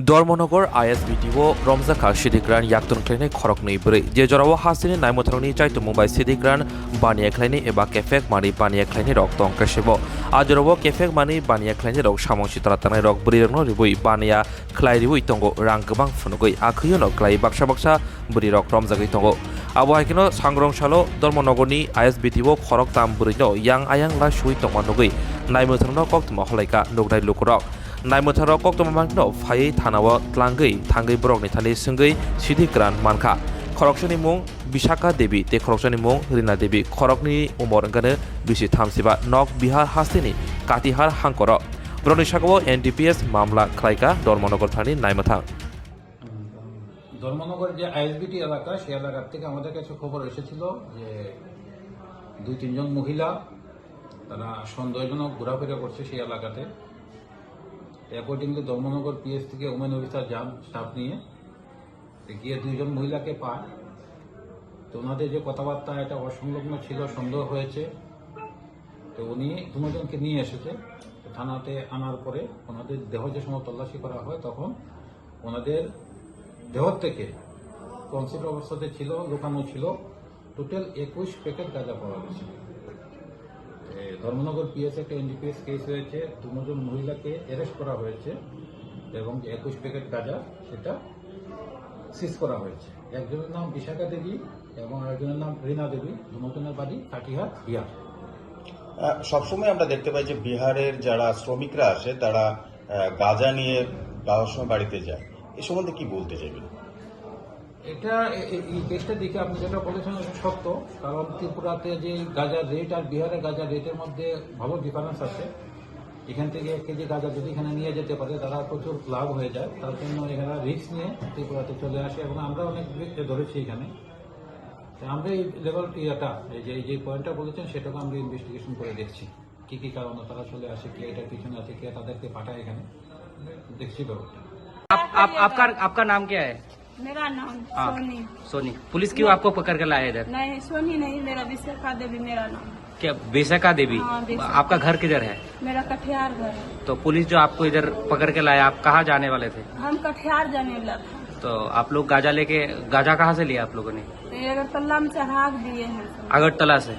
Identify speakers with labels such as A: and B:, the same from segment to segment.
A: ধর্মনগর আইএসবিটিও রমজাখা সিদিগ্রান ইয়াকতন খ্লাইনে খরকनै ব্रै যে জরাও হাসিনি নাইমथारनि चाइतो मुंबाइ सिदिग्रान बानिया ख्लाइने एबा केफेक मानि बानिया ख्लाइने रक तंकासेबो आजरबो केफेक मानि बानिया ख्लाइने रक सामंसि तरा तानाय रक ब्रैरनो रिबुइ बानिया ख्लाइ रिबुइ तंगो रां गोबां फुनुगै आखैयोनो ख्लाइ बाक्सा बाक्सा ब्रै रक रमजागै तंगो आबो हाइकेनो सांग्रंसालो धर्मनगरनि आइएसबिटिओ खरक ताम ब्रैनो यां आयां ला सुइ तंमानुगै नाइमथारनो कक्तमा हलाइका नुगनाय लुकुरक नाइमथाराव कक्तमानो फायै थानावा tlangै थांगै ब्रकनि थानि सोंगै सिदिग्रान मानखा खरकसनि मुं बिशाखा देवी ते खरकसनि मुं रिना देवी खरकनि उमर गानो बिसि थामसिबा नक बिहार हास्तिनि कातिहार हांकर ब्रनि सागो एनडीपीएस मामला ख्लाइका धर्मनगर थानि नाइमथां
B: ধর্মনগর যে আইএসবিটি এলাকা সেই এলাকার থেকে আমাদের কাছে খবর এসেছিল যে 2-3 জন মহিলা তারা সন্দেহজনক ঘোরাফেরা করছে সেই এলাকাতে। অ্যাকর্ডিংলি ধর্মনগর পিএস থেকে ওমেন অফিসার যান স্টাফ নিয়ে গিয়ে 2 জন মহিলাকে পায়। তো ওনাদের যে কথাবার্তা এটা অসংলগ্ন ছিল, সন্দেহ হয়েছে। তো উনি 2 জনকে নিয়ে এসেছে থানাতে। আনার পরে ওনাদের দেহ যে সময় তল্লাশি করা হয় তখন ওনাদের দেহ থেকে কনসেপ্ট অবস্থাতে ছিল, লুকানো ছিল টোটাল 21 প্যাকেট গাঁজা পাওয়া গেছে। ধর্মনগর পিএস একটা এনডিপিএস কেস হয়েছে, 2 জন মহিলাকে অ্যারেস্ট করা হয়েছে এবং যে 21 প্যাকেট গাঁজা সেটা সিজ করা হয়েছে। একজনের নাম বিশাখা দেবী এবং আরেকজনের নাম রিনা দেবী, 2 জনের বাড়ি কাটিহার বিহার।
C: সবসময় আমরা দেখতে পাই যে বিহারের যারা শ্রমিকরা আসে তারা গাঁজা নিয়ে যাওয়ার সময় বাড়িতে যায়, এ সম্বন্ধে কি বলতে চাইবেন?
B: এটা এই কেসটা দেখে আপনি যেটা বলেছেন এটা সত্য, কারণ ত্রিপুরাতে যে গাঁজার রেট আর বিহারের গাঁজার রেটের মধ্যে ভালো ডিফারেন্স আছে। এখান থেকে 1 কেজি গাঁজা যদি এখানে নিয়ে যেতে পারে তারা প্রচুর লাভ হয়ে যায়, তার জন্য এখানে রিস্ক নিয়ে ত্রিপুরাতে চলে আসে এবং আমরা অনেক ব্যক্তি ধরেছি এখানে। আমরা এই লেভেল এই যে পয়েন্টটা বলেছেন সেটাকে আমরা ইনভেস্টিগেশন করে দেখছি কি কি কারণে তারা চলে আসে, কে এটার পিছনে আছে, কে তাদেরকে পাঠায় এখানে দেখছি ব্যাপারটা।
D: आपका नाम क्या है?
E: मेरा नाम सोनी।
D: सोनी। पुलिस क्यों आपको पकड़ कर लाया इधर?
E: नहीं, सोनी नहीं, मेरा विशाखा देवी मेरा नाम।
D: क्या विशाखा देवी?
E: हाँ, विशाखा।
D: आपका घर किधर है?
E: मेरा कटिहार घर है।
D: तो पुलिस जो आपको इधर पकड़ के लाया, आप कहाँ जाने वाले थे?
E: हम कटिहार जाने वाला था।
D: तो आप लोग गाजा कहाँ से लिया आप लोगों ने?
E: अगरतला में चढ़ा दिए हैं।
D: अगरतला से?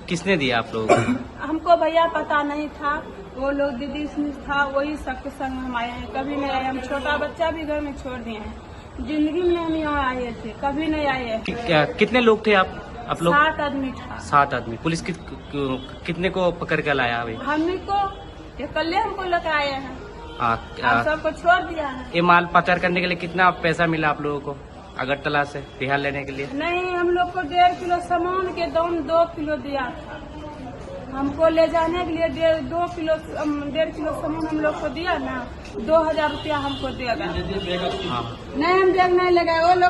D: किसने दिया आप लोगों को?
E: हमको भैया पता नहीं था, वो लोग दीदी था वही सबके संग हम आए हैं। कभी नहीं आए, हम छोटा बच्चा भी घर में छोड़ दिए हैं। जिंदगी में हम यहाँ आए थे, कभी नहीं आए हैं।
D: कितने लोग थे आप लोग?
E: 7 आदमी था।
D: 7 आदमी। पुलिस कितने को पकड़ के लाया अभी?
E: हमने को कल हमको लेकर आए हैं, हम सबको छोड़ दिया है।
D: ये माल पाचार करने के लिए कितना पैसा मिला आप लोगों को अगरतला से बिहार लेने के लिए?
E: नहीं, हम लोग को 1.5 किलो सामान के दाम 2 किलो दिया था। हमको ले जाने के लिए 1.5 किलो सामान हम लोग को दिया ना, 2000 रुपया हमको देगा।
D: हाँ।
E: नहीं, हम बैग नहीं लगाए, वो लोग